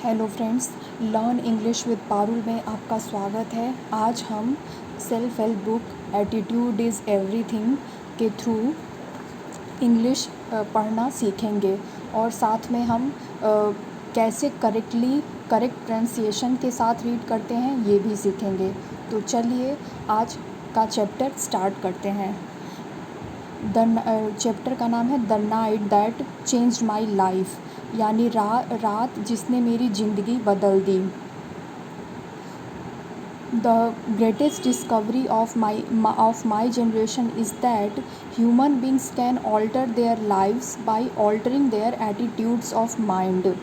Hello friends, learn English with Parul में आपका स्वागत है। आज हम self help book attitude is everything के थ्रू इंग्लिश पढ़ना सीखेंगे और साथ में हम कैसे करेक्ट प्रोनाउंसिएशन के साथ रीड करते हैं ये भी सीखेंगे। तो चलिए आज का चैप्टर स्टार्ट करते हैं। चैप्टर का नाम है the night that changed my life, यानी रात जिसने मेरी ज़िंदगी बदल दी। The greatest discovery of my generation is that human beings can alter their lives by altering their attitudes of mind.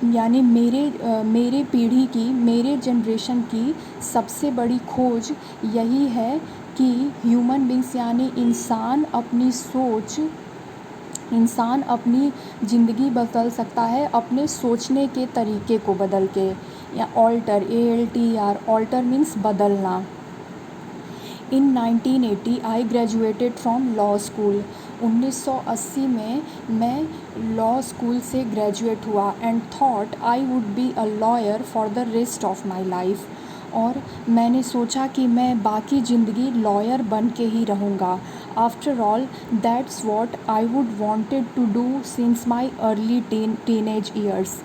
यानी मेरे पीढ़ी की, मेरे जनरेशन की सबसे बड़ी खोज यही है कि ह्यूमन बींग्स यानी इंसान अपनी ज़िंदगी बदल सकता है अपने सोचने के तरीके को बदल के। या ऑल्टर, ALTER, ऑल्टर मीन्स बदलना। इन 1980 I graduated from law school. 1980 में मैं लॉ स्कूल से ग्रेजुएट हुआ and thought I would be a lawyer for the rest of my life. और मैंने सोचा कि मैं बाकी ज़िंदगी लॉयर बन के ही रहूँगा। After all that's what I would wanted to do since my early teenage years.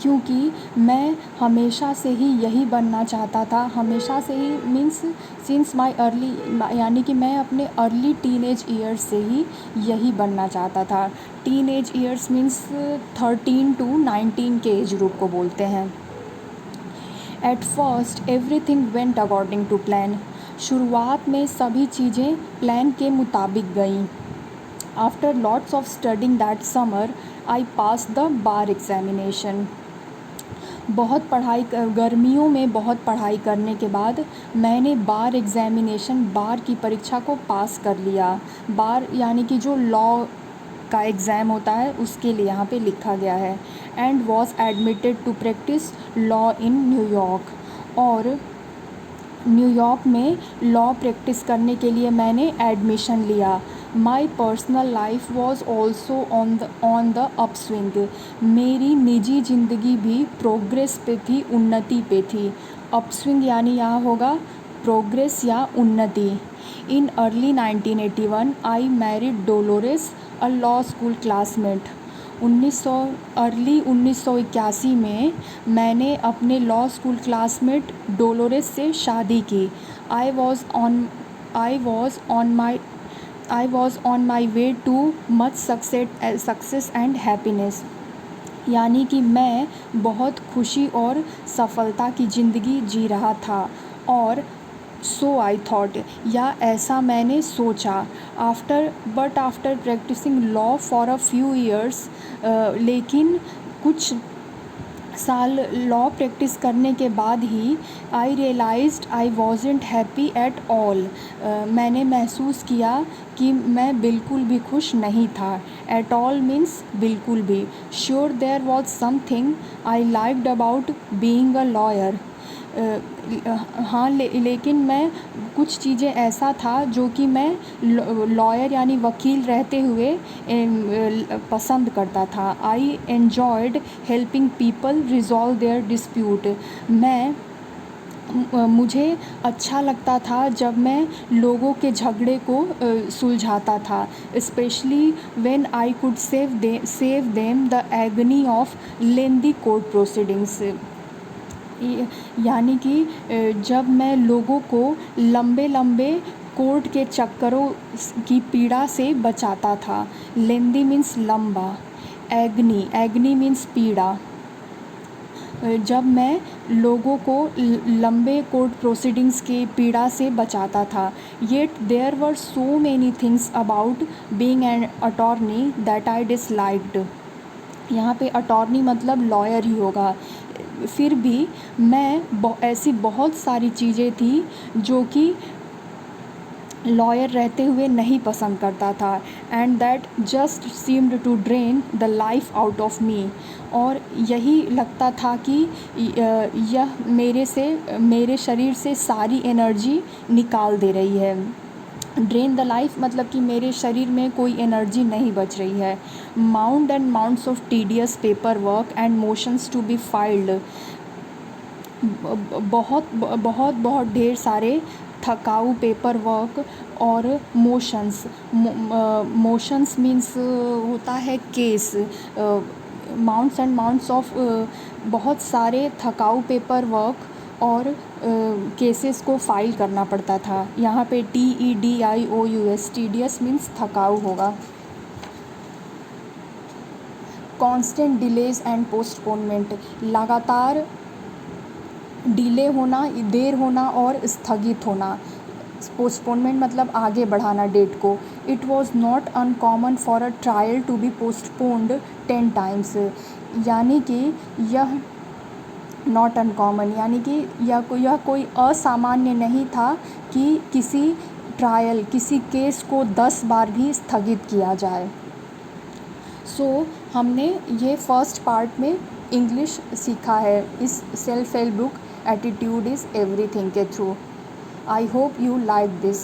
क्योंकि मैं हमेशा से ही यही बनना चाहता था, हमेशा से ही मीन्स सिंस माई अर्ली, यानी कि मैं अपने अर्ली टीनेज ईयर्स से ही यही बनना चाहता था। टीनेज ईयर्स मीन्स 13 to 19 के एज ग्रुप को बोलते हैं। At first everything went according to plan. शुरुआत में सभी चीज़ें प्लान के मुताबिक गईं। After lots of studying that summer I pass the bar examination. गर्मियों में बहुत पढ़ाई करने के बाद मैंने बार की परीक्षा को पास कर लिया। बार यानी कि जो लॉ का एग्ज़ाम होता है उसके लिए यहाँ पे लिखा गया है। And was admitted to practice law in New York. और न्यूयॉर्क में लॉ प्रैक्टिस करने के लिए मैंने एडमिशन लिया। My personal life was also on the upswing. मेरी निजी ज़िंदगी भी प्रोग्रेस पे थी, उन्नति पे थी। अपस्विंग यानी यहाँ होगा प्रोग्रेस या उन्नति। In early 1981 I married Dolores, a law school classmate. 1981 में मैंने अपने लॉ स्कूल क्लासमेट डोलोरेस से शादी की। I was on my way too much success and happiness. यानी कि मैं बहुत खुशी और सफलता की ज़िंदगी जी रहा था। और सो आई थॉट, या ऐसा मैंने सोचा। After practising law for a few years, लेकिन कुछ साल लॉ प्रैक्टिस करने के बाद ही I realised I wasn't happy at all. मैंने महसूस किया कि मैं बिल्कुल भी खुश नहीं था। एट ऑल मीन्स बिल्कुल भी। Sure there was something I liked about being a lawyer. हाँ, लेकिन मैं कुछ चीज़ें ऐसा था जो कि मैं लॉयर यानी वकील रहते हुए पसंद करता था। I enjoyed helping people resolve their dispute. मुझे अच्छा लगता था जब मैं लोगों के झगड़े को सुलझाता था। Specially when I could save them the agony of lengthy court proceedings. यानी कि जब मैं लोगों को लंबे कोर्ट के चक्करों की पीड़ा से बचाता था। लेंदी मीन्स लंबा, एगनी मीन्स पीड़ा। जब मैं लोगों को लंबे कोर्ट प्रोसीडिंग्स की पीड़ा से बचाता था। Yet there were so many things about being an attorney that I disliked. यहाँ पे अटॉर्नी मतलब लॉयर ही होगा। फिर भी मैं ऐसी बहुत सारी चीज़ें थी जो कि लॉयर रहते हुए नहीं पसंद करता था। And that just seemed to drain the life out of me. और यही लगता था कि यह मेरे शरीर से सारी एनर्जी निकाल दे रही है। ड्रेन द लाइफ मतलब कि मेरे शरीर में कोई एनर्जी नहीं बच रही है। Mount and mounts of tedious paper work and motions to be filed, बहुत बहुत बहुत ढेर सारे थकाऊ पेपर वर्क और मोशंस। मोशंस मीन्स होता है case. Mounts and mounts of बहुत सारे थकाऊ पेपर वर्क और केसेस को फाइल करना पड़ता था। यहाँ पे TEDIOUS टीडियस मीन्स थकाऊ होगा। कॉन्स्टेंट डिलेज एंड पोस्टपोनमेंट, लगातार डिले होना, देर होना और स्थगित होना। पोस्टपोनमेंट मतलब आगे बढ़ाना डेट को। It was not uncommon for a trial to be postponed 10 times, यानी कि यह नॉट अनकॉमन यानी कि यह कोई असामान्य नहीं था कि किसी ट्रायल, किसी केस को 10 बार भी स्थगित किया जाए। हमने ये फर्स्ट पार्ट में इंग्लिश सीखा है इस self help book attitude is everything के through. I hope you like this.